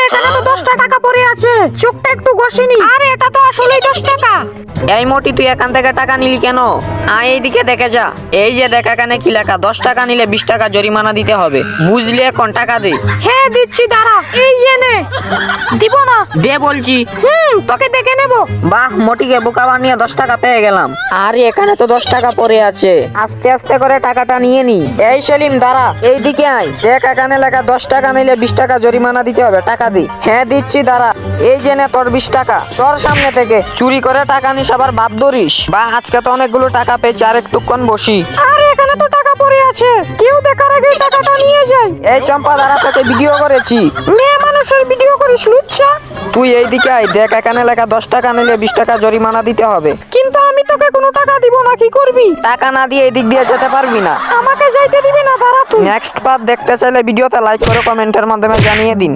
এখানে তো 10টা টাকা পড়ে আছে, চোখটা একটু ঘষিনি। আরে এটা তো আসলেই 10 টাকা। এই মোটি, তুই এখান থেকে টাকা নিলি কেন? এইদিকে দেখে যা। এই যে দেখ এখানে কি লেখা, 10 টাকা নিলে 20 টাকা জরিমানা দিতে হবে। বুঝলি? এখন টাকা দে। হ্যাঁ দিচ্ছি, দাঁড়া। এই যে নে। দিব না? দে বলছি। তোকে দেখে নেব। বাহ, মোটিকে বোকা বানিয়ে 10 টাকা পেয়ে গেলাম। আরে এখানে তো 10 টাকা পড়ে আছে, আস্তে আস্তে করে টাকাটা নিয়ে নি। এই সেলিম দাঁড়া, এইদিকে আয়। দেখ এখানে লেখা 10 টাকা নিলে 20 টাকা জরিমানা দিতে হবে, টাকা দি। হ্যাঁ দিচ্ছি, দাঁড়া। এই যে নে তোর 20 টাকা। সর সামনে থেকে। চুরি করে টাকা নিস আবার বাপ ধরিস। বা আজকে তো অনেকগুলো টাকা পেয়েছি, আর একটুক্ষণ বসি। আরে এখানে তো টাকা পড়ে আছে, কেউ দেখার আগে টাকাটা নিয়ে যায়। এই চম্পা দাঁড়া, তোকে ভিডিও করেছি। মেয়ে মানুষের ভিডিও করিস লুচ্চা? তুই এইদিকে আয়, দেখ এখানে লেখা 10 টাকা নিলে 20 টাকা জরিমানা দিতে হবে। কিন্তু আমি তোকে কোনো টাকা দিব না, কি করবি? টাকা না দিয়ে এদিক দিয়ে যেতে পারবি না। আমাকে যাইতে দিবি না, দাঁড়া তুই। নেক্সট পার্ট দেখতে চাইলে ভিডিওতে লাইক করে কমেন্টের মাধ্যমে জানিয়ে দিন।